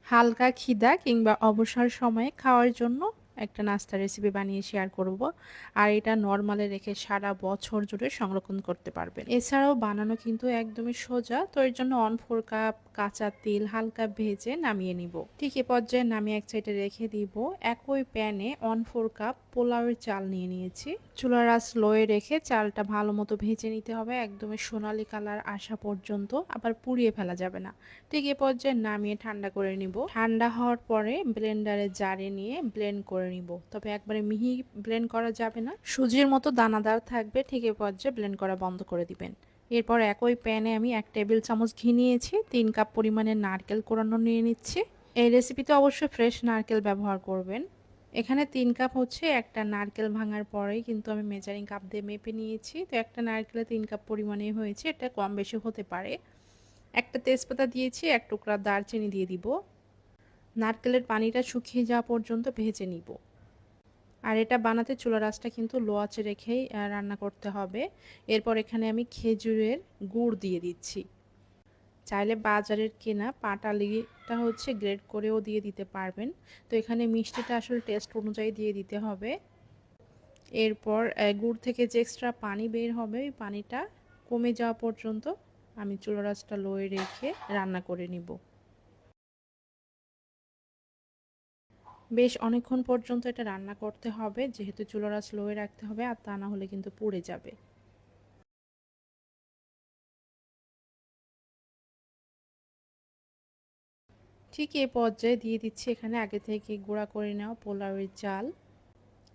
হালকা খিদা কিংবা অবসর সময়ে খাওয়ার জন্য একটা নাস্তা রেসিপি বানিয়ে শেয়ার করব। আর এটা নরমালে রেখে সারা বছর জুড়ে সংরক্ষণ করতে পারবেন। এছাড়াও বানানো কিন্তু একদমই সোজা। তো এর জন্য 1/4 কাপ কাঁচা তেল হালকা ভেজে নামিয়ে নিব। ঠিক এ পর্যায়ে নামিয়ে এক সাইডে রেখে দিব। একই প্যানে 1/4 কাপ পোলাওয়ের চাল নিয়ে নিয়েছি। চুলার আঁচ লোয়ে রেখে চালটা ভালো মতো ভেজে নিতে হবে, একদমই সোনালী কালার আসা পর্যন্ত, আবার পুড়িয়ে ফেলা যাবে না। ঠিক এ পর্যায়ে নামিয়ে ঠান্ডা করে নিব। ঠান্ডা হওয়ার পরে ব্লেন্ডারে জারে নিয়ে ব্লেন্ড করে নিব। তবে একবারে মিহি ব্লেন্ড করা যাবে না, সুজির মতো দানাদার থাকবে। ঠিক এ পর্যায়ে ব্লেন্ড করা বন্ধ করে দিবেন। এরপর একই প্যানে আমি 1 টেবিল চামচ ঘি নিয়েছি, 3 কাপ পরিমাণে নারকেল কোরানো নিয়ে নিচ্ছি। এই রেসিপিতে অবশ্যই ফ্রেশ নারকেল ব্যবহার করবেন। এখানে 3 কাপ হচ্ছে একটা নারকেল ভাঙার পরেই কিন্তু আমি মেজারিং কাপ দিয়ে মেপে নিয়েছি। তো একটা নারকেলে 3 কাপ পরিমাণে হয়েছে, এটা কম বেশি হতে পারে। একটা তেজপাতা দিয়েছি, এক টুকরা দারচিনি দিয়ে দিব। নারকেলের পানিটা শুকিয়ে যাওয়া পর্যন্ত ভেজে নিব। আর এটা বানাতে চুলার আঁচটা কিন্তু লো আঁচে রেখেই রান্না করতে হবে। এরপর এখানে আমি খেজুরের গুড় দিয়ে দিচ্ছি। চাইলে বাজারের কেনা পাটালিটা হচ্ছে গ্রেড করেও দিয়ে দিতে পারবেন। তো এখানে মিষ্টিটা আসলে টেস্ট অনুযায়ী দিয়ে দিতে হবে। এরপর গুড় থেকে যে এক্সট্রা পানি বের হবে, ওই পানিটা কমে যাওয়া পর্যন্ত আমি চুলার আঁচটা লোয়ে রেখে রান্না করে নিব। বেশ অনেকক্ষণ পর্যন্ত এটা রান্না করতে হবে, যেহেতু চুলার আঁচ লোয়ে রাখতে হবে, আর তা না হলে কিন্তু পুড়ে যাবে। ঠিক এই পর্যায়ে দিয়ে দিচ্ছি এখানে আগে থেকে গুঁড়া করে নেওয়া পোলাওয়ের চাল।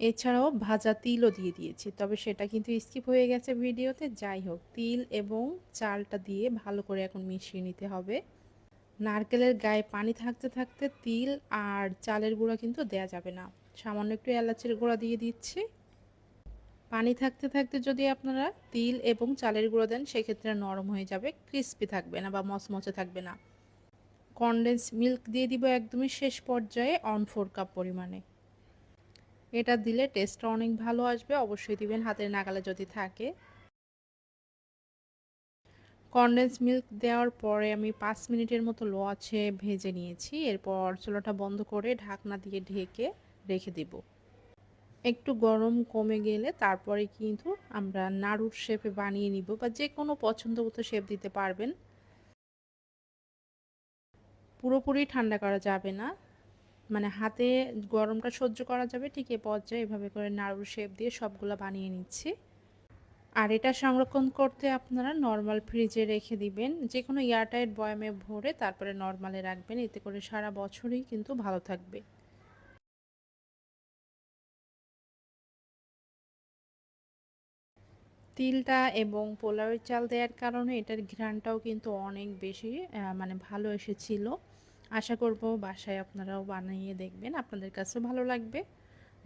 এছাড়াও ভাজা তিলও দিয়ে দিয়েছি, তবে সেটা কিন্তু স্কিপ হয়ে গেছে ভিডিওতে। যাই হোক, তিল এবং চালটা দিয়ে ভালো করে এখন মিশিয়ে নিতে হবে। নারকেলের গায়ে পানি থাকতে থাকতে তিল আর চালের গুঁড়া কিন্তু দেয়া যাবে না। সামান্য একটু এলাচের গুঁড়া দিয়ে দিচ্ছি। পানি থাকতে থাকতে যদি আপনারা তিল এবং চালের গুঁড়ো দেন, সেক্ষেত্রে নরম হয়ে যাবে, ক্রিস্পি থাকবে না বা মচমচে থাকবে না। কনডেন্স মিল্ক দিয়ে দিব একদমই শেষ পর্যায়ে 1/4 কাপ পরিমাণে। এটা দিলে টেস্টটা অনেক ভালো আসবে, অবশ্যই দিবেন হাতের নাগালে যদি থাকে। কনডেন্স মিল্ক দেওয়ার পরে আমি 5 মিনিটের মতো লো আঁচে ভেজে নিয়েছি। এরপর চুলাটা বন্ধ করে ঢাকনা দিয়ে ঢেকে রেখে দেব। একটু গরম কমে গেলে তারপরে কিন্তু আমরা নাড়ুর শেপে বানিয়ে নিব, বা যে কোনো পছন্দ মতো শেপ দিতে পারবেন। পুরোপুরি ঠান্ডা করা যাবে না, মানে হাতে গরমটা সহ্য করা যাবে ঠিক এ পর্যায়ে এভাবে করে নাড়ুর শেপ দিয়ে সবগুলো বানিয়ে নিচ্ছি। আর এটা সংরক্ষণ করতে আপনারা নর্মাল ফ্রিজে রেখে দিবেন, যে কোনো এয়ারটাইট বয়ামে ভরে তারপরে নর্মালে রাখবেন, এতে করে সারা বছরই কিন্তু ভালো থাকবে। তিলটা এবং পোলাওয়ের চাল দেওয়ার কারণে এটার ঘ্রাণটাও কিন্তু অনেক বেশি মানে ভালো এসেছিল। আশা করব বাসায় আপনারাও বানিয়ে দেখবেন, আপনাদের কাছেও ভালো লাগবে।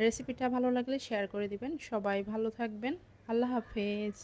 রেসিপিটা ভালো লাগলে শেয়ার করে দিবেন। সবাই ভালো থাকবেন। আল্লাহ হাফেজ।